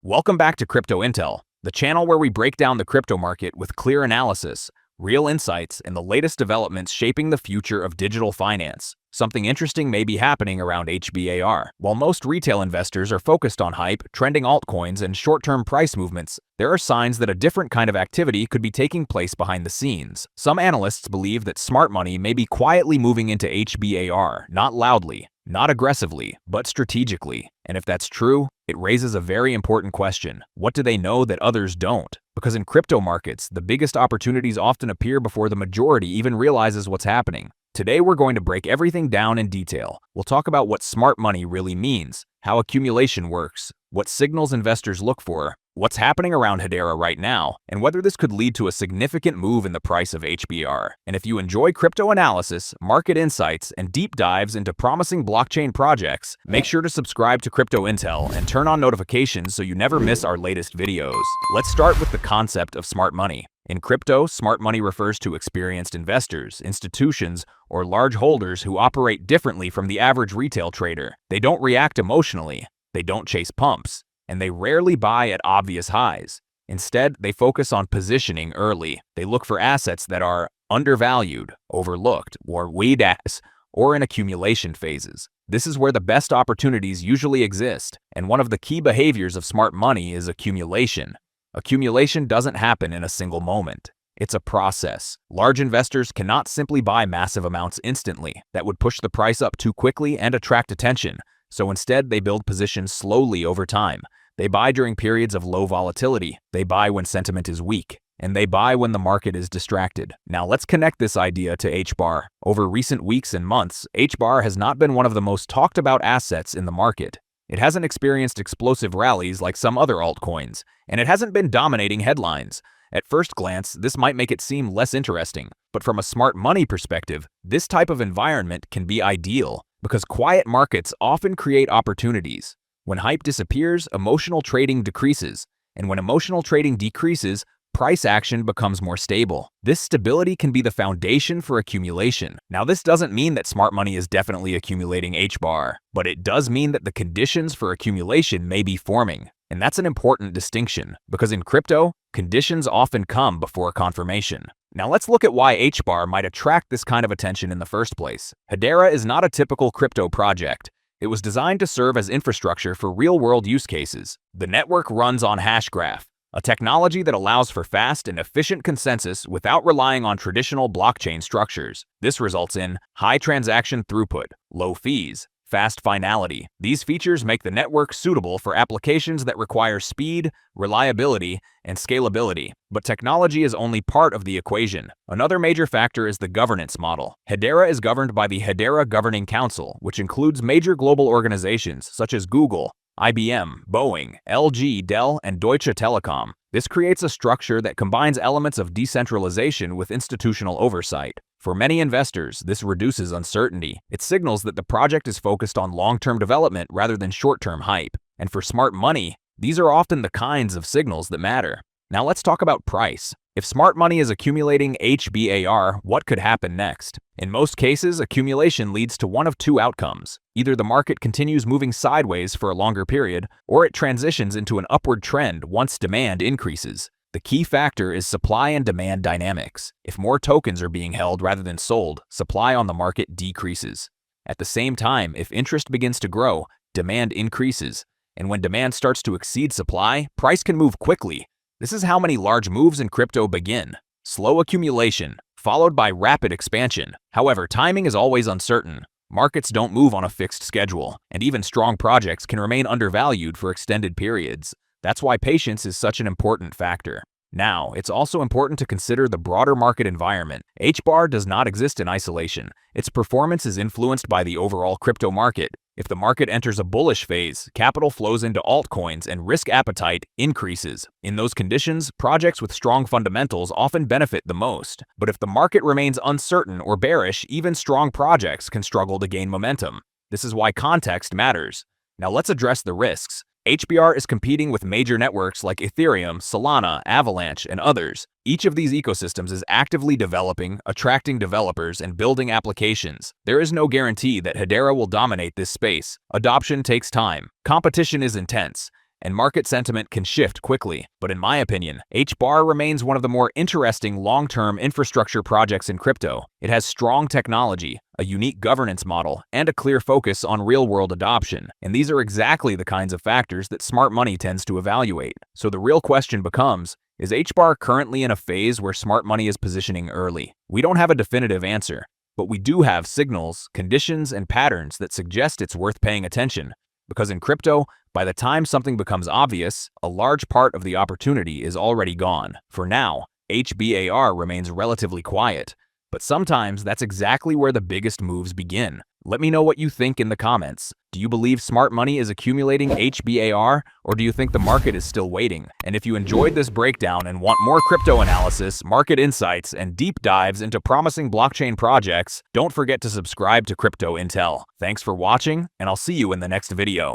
Welcome back to Crypto Intel, the channel where we break down the crypto market with clear analysis, real insights, and the latest developments shaping the future of digital finance. Something interesting may be happening around HBAR. While most retail investors are focused on hype, trending altcoins, and short-term price movements, there are signs that a different kind of activity could be taking place behind the scenes. Some analysts believe that smart money may be quietly moving into HBAR, not loudly, not aggressively, but strategically. And if that's true, it raises a very important question. What do they know that others don't? Because in crypto markets, the biggest opportunities often appear before the majority even realizes what's happening. Today, we're going to break everything down in detail. We'll talk about what smart money really means, how accumulation works, what signals investors look for, what's happening around Hedera right now, and whether this could lead to a significant move in the price of HBAR. And if you enjoy crypto analysis, market insights, and deep dives into promising blockchain projects, make sure to subscribe to Crypto Intel and turn on notifications so you never miss our latest videos. Let's start with the concept of smart money. In crypto, smart money refers to experienced investors, institutions, or large holders who operate differently from the average retail trader. They don't react emotionally, they don't chase pumps, and they rarely buy at obvious highs. Instead, they focus on positioning early. They look for assets that are undervalued, overlooked, or weighed as, or in accumulation phases. This is where the best opportunities usually exist, and one of the key behaviors of smart money is accumulation. Accumulation doesn't happen in a single moment. It's a process. Large investors cannot simply buy massive amounts instantly. That would push the price up too quickly and attract attention. So instead, they build positions slowly over time. They buy during periods of low volatility. They buy when sentiment is weak. And they buy when the market is distracted. Now let's connect this idea to HBAR. Over recent weeks and months, HBAR has not been one of the most talked about assets in the market. It hasn't experienced explosive rallies like some other altcoins, and it hasn't been dominating headlines. At first glance, this might make it seem less interesting, but from a smart money perspective, this type of environment can be ideal because quiet markets often create opportunities. When hype disappears, emotional trading decreases, and when emotional trading decreases, price action becomes more stable. This stability can be the foundation for accumulation. Now, this doesn't mean that smart money is definitely accumulating HBAR, but it does mean that the conditions for accumulation may be forming. And that's an important distinction, because in crypto, conditions often come before confirmation. Now let's look at why HBAR might attract this kind of attention in the first place. Hedera is not a typical crypto project. It was designed to serve as infrastructure for real-world use cases. The network runs on Hashgraph, a technology that allows for fast and efficient consensus without relying on traditional blockchain structures. This results in high transaction throughput, low fees, fast finality. These features make the network suitable for applications that require speed, reliability, and scalability. But technology is only part of the equation. Another major factor is the governance model. Hedera is governed by the Hedera Governing Council, which includes major global organizations such as Google, IBM, Boeing, LG, Dell, and Deutsche Telekom. This creates a structure that combines elements of decentralization with institutional oversight. For many investors, this reduces uncertainty. It signals that the project is focused on long-term development rather than short-term hype. And for smart money, these are often the kinds of signals that matter. Now let's talk about price. If smart money is accumulating HBAR, what could happen next? In most cases, accumulation leads to one of two outcomes. Either the market continues moving sideways for a longer period, or it transitions into an upward trend once demand increases. The key factor is supply and demand dynamics. If more tokens are being held rather than sold, supply on the market decreases. At the same time, if interest begins to grow, demand increases. And when demand starts to exceed supply, price can move quickly. This is how many large moves in crypto begin. Slow accumulation, followed by rapid expansion. However, timing is always uncertain. Markets don't move on a fixed schedule, and even strong projects can remain undervalued for extended periods. That's why patience is such an important factor. Now, it's also important to consider the broader market environment. HBAR does not exist in isolation. Its performance is influenced by the overall crypto market. If the market enters a bullish phase, capital flows into altcoins and risk appetite increases. In those conditions, projects with strong fundamentals often benefit the most. But if the market remains uncertain or bearish, even strong projects can struggle to gain momentum. This is why context matters. Now let's address the risks. HBAR is competing with major networks like Ethereum, Solana, Avalanche, and others. Each of these ecosystems is actively developing, attracting developers, and building applications. There is no guarantee that Hedera will dominate this space. Adoption takes time. Competition is intense. and market sentiment can shift quickly. But in my opinion, HBAR remains one of the more interesting long-term infrastructure projects in crypto. It has strong technology, a unique governance model, and a clear focus on real-world adoption. And these are exactly the kinds of factors that smart money tends to evaluate. So the real question becomes, is HBAR currently in a phase where smart money is positioning early? We don't have a definitive answer, but we do have signals, conditions, and patterns that suggest it's worth paying attention. Because in crypto, by the time something becomes obvious, a large part of the opportunity is already gone. For now, HBAR remains relatively quiet, but sometimes that's exactly where the biggest moves begin. Let me know what you think in the comments. Do you believe smart money is accumulating HBAR, or do you think the market is still waiting? And if you enjoyed this breakdown and want more crypto analysis, market insights, and deep dives into promising blockchain projects, don't forget to subscribe to Crypto Intel. Thanks for watching, and I'll see you in the next video.